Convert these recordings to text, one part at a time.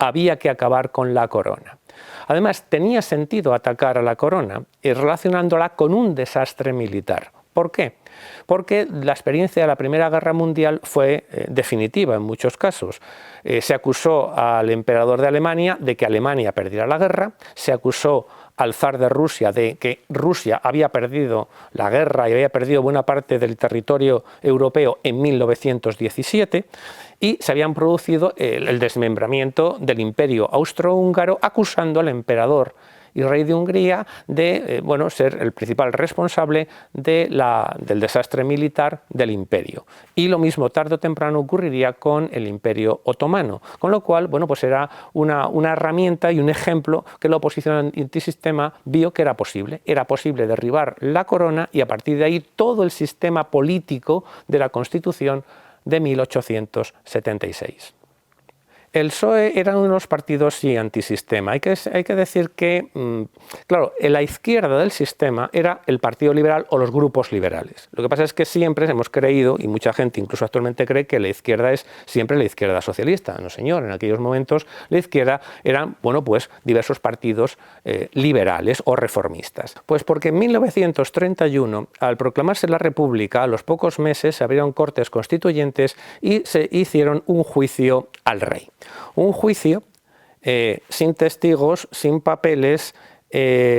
había que acabar con la corona. Además, tenía sentido atacar a la corona relacionándola con un desastre militar. ¿Por qué? Porque la experiencia de la Primera Guerra Mundial fue definitiva en muchos casos. Se acusó al emperador de Alemania de que Alemania perdiera la guerra, se acusó al zar de Rusia de que Rusia había perdido la guerra y había perdido buena parte del territorio europeo en 1917, y se habían producido el desmembramiento del Imperio Austrohúngaro, acusando al emperador y rey de Hungría de ser el principal responsable del desastre militar del imperio. Y lo mismo tarde o temprano ocurriría con el Imperio Otomano, con lo cual pues era una herramienta y un ejemplo que la oposición antisistema vio que era posible derribar la corona y a partir de ahí todo el sistema político de la Constitución de 1876. El PSOE era uno de los partidos sí antisistema. Hay que decir que, claro, en la izquierda del sistema era el Partido Liberal o los grupos liberales. Lo que pasa es que siempre hemos creído, y mucha gente incluso actualmente cree, que la izquierda es siempre la izquierda socialista. No, señor, en aquellos momentos la izquierda eran, diversos partidos liberales o reformistas. Pues porque en 1931, al proclamarse la República, a los pocos meses se abrieron cortes constituyentes y se hicieron un juicio al rey. Un juicio sin testigos, sin papeles,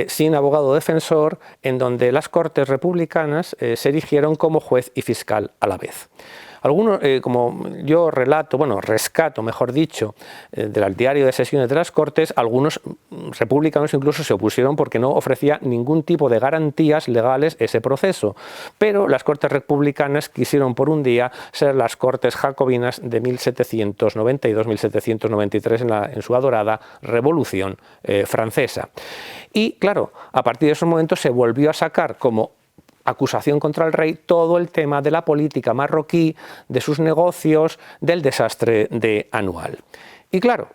sin abogado defensor, en donde las Cortes republicanas se erigieron como juez y fiscal a la vez. Algunos, como yo rescato, mejor dicho, del diario de sesiones de las Cortes, algunos republicanos incluso se opusieron porque no ofrecía ningún tipo de garantías legales ese proceso. Pero las Cortes republicanas quisieron por un día ser las Cortes jacobinas de 1792-1793 en su adorada Revolución Francesa. Y claro, a partir de esos momentos se volvió a sacar como acusación contra el rey todo el tema de la política marroquí, de sus negocios, del desastre anual. Y claro,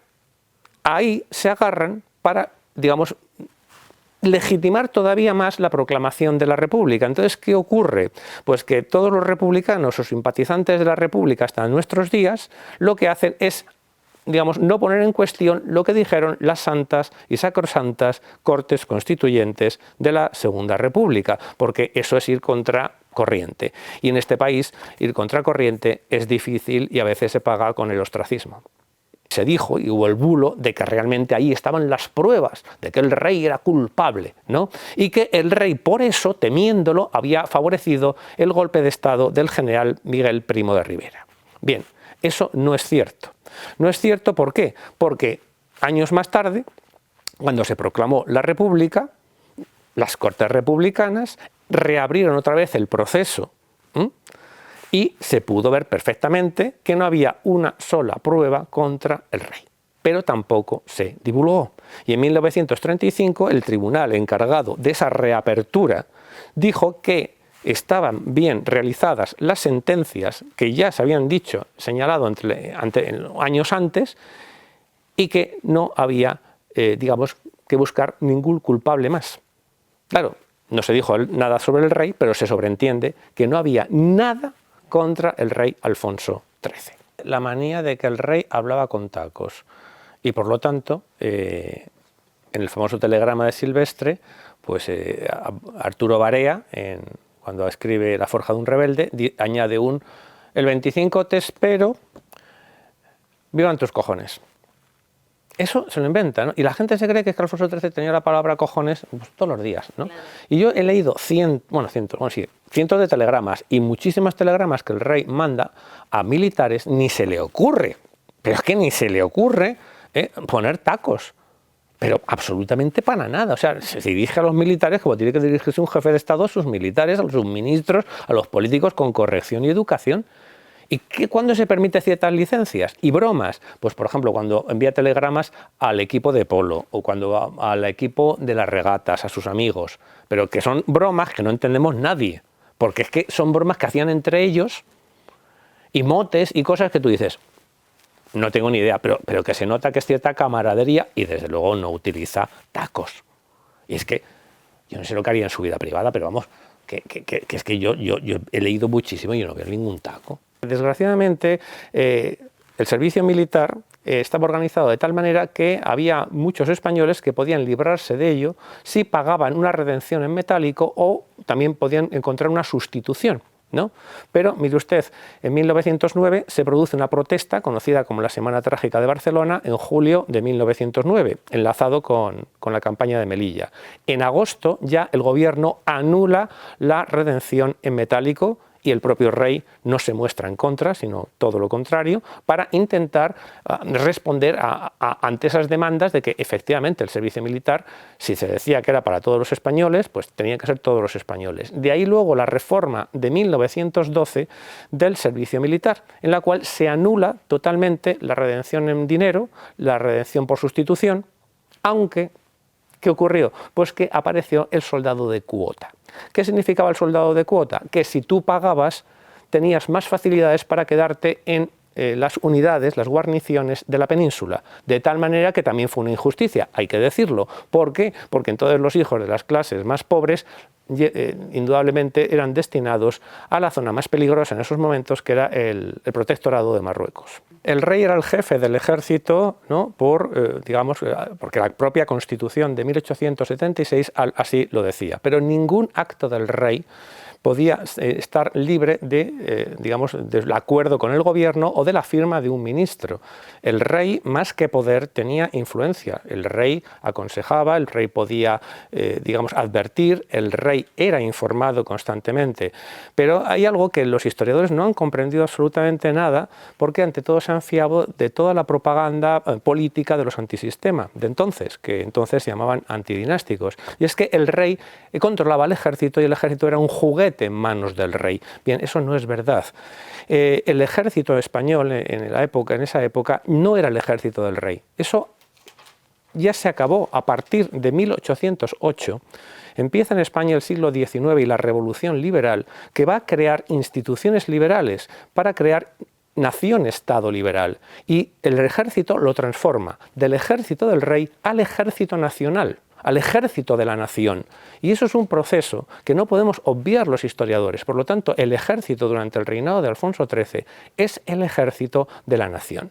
ahí se agarran para, legitimar todavía más la proclamación de la República. Entonces, ¿qué ocurre? Pues que todos los republicanos o simpatizantes de la República hasta nuestros días lo que hacen es no poner en cuestión lo que dijeron las santas y sacrosantas Cortes Constituyentes de la Segunda República, porque eso es ir contra corriente. Y en este país ir contra corriente es difícil y a veces se paga con el ostracismo. Se dijo, y hubo el bulo, de que realmente ahí estaban las pruebas de que el rey era culpable, ¿no? Y que el rey, por eso, temiéndolo, había favorecido el golpe de Estado del general Miguel Primo de Rivera. Bien, eso no es cierto. No es cierto, ¿por qué? Porque años más tarde, cuando se proclamó la República, las Cortes republicanas reabrieron otra vez el proceso y se pudo ver perfectamente que no había una sola prueba contra el rey, pero tampoco se divulgó. Y en 1935 el tribunal encargado de esa reapertura dijo que estaban bien realizadas las sentencias que ya se habían señalado años antes, y que no había, que buscar ningún culpable más. Claro, no se dijo nada sobre el rey, pero se sobreentiende que no había nada contra el rey Alfonso XIII. La manía de que el rey hablaba con tacos, y por lo tanto, en el famoso telegrama de Silvestre, pues Arturo Barea, cuando escribe La forja de un rebelde, añade el 25 te espero, vivan tus cojones. Eso se lo inventa, ¿no? Y la gente se cree que Alfonso XIII tenía la palabra cojones todos los días, ¿no? Claro. Y yo he leído cientos de telegramas y muchísimas telegramas que el rey manda a militares, ni se le ocurre, pero es que ni se le ocurre poner tacos. Pero absolutamente para nada. O sea, se dirige a los militares como tiene que dirigirse un jefe de Estado a sus militares, a sus ministros, a los políticos con corrección y educación. ¿Y cuándo se permite ciertas licencias? Y bromas. Pues, por ejemplo, cuando envía telegramas al equipo de polo o cuando al equipo de las regatas, a sus amigos. Pero que son bromas que no entendemos nadie. Porque es que son bromas que hacían entre ellos y motes y cosas que tú dices, no tengo ni idea, pero que se nota que es cierta camaradería y desde luego no utiliza tacos. Y es que yo no sé lo que haría en su vida privada, pero vamos, que es que yo he leído muchísimo y yo no veo ningún taco. Desgraciadamente, el servicio militar estaba organizado de tal manera que había muchos españoles que podían librarse de ello si pagaban una redención en metálico o también podían encontrar una sustitución, ¿no? Pero, mire usted, en 1909 se produce una protesta conocida como la Semana Trágica de Barcelona en julio de 1909, enlazado con la campaña de Melilla. En agosto ya el gobierno anula la redención en metálico y el propio rey no se muestra en contra, sino todo lo contrario, para intentar responder ante esas demandas de que efectivamente el servicio militar, si se decía que era para todos los españoles, pues tenía que ser todos los españoles. De ahí luego la reforma de 1912 del servicio militar, en la cual se anula totalmente la redención en dinero, la redención por sustitución, aunque ¿qué ocurrió? Pues que apareció el soldado de cuota. ¿Qué significaba el soldado de cuota? Que si tú pagabas tenías más facilidades para quedarte en las unidades, las guarniciones de la península, de tal manera que también fue una injusticia, hay que decirlo. ¿Por qué? Porque entonces los hijos de las clases más pobres indudablemente eran destinados a la zona más peligrosa en esos momentos, que era el protectorado de Marruecos. El rey era el jefe del ejército, ¿no? Porque la propia Constitución de 1876 así lo decía, pero ningún acto del rey podía estar libre del acuerdo con el gobierno o de la firma de un ministro. El rey, más que poder, tenía influencia. El rey aconsejaba, el rey podía, advertir, el rey era informado constantemente. Pero hay algo que los historiadores no han comprendido absolutamente nada, porque ante todo se han fiado de toda la propaganda política de los antisistema de entonces, que entonces se llamaban antidinásticos. Y es que el rey controlaba el ejército y el ejército era un juguete en manos del rey. Bien, eso no es verdad. El ejército español en esa época no era el ejército del rey. Eso ya se acabó a partir de 1808. Empieza en España el siglo XIX y la Revolución Liberal, que va a crear instituciones liberales para crear nación-estado liberal. Y el ejército lo transforma del ejército del rey al ejército nacional, al ejército de la nación. Y eso es un proceso que no podemos obviar los historiadores. Por lo tanto, el ejército durante el reinado de Alfonso XIII es el ejército de la nación.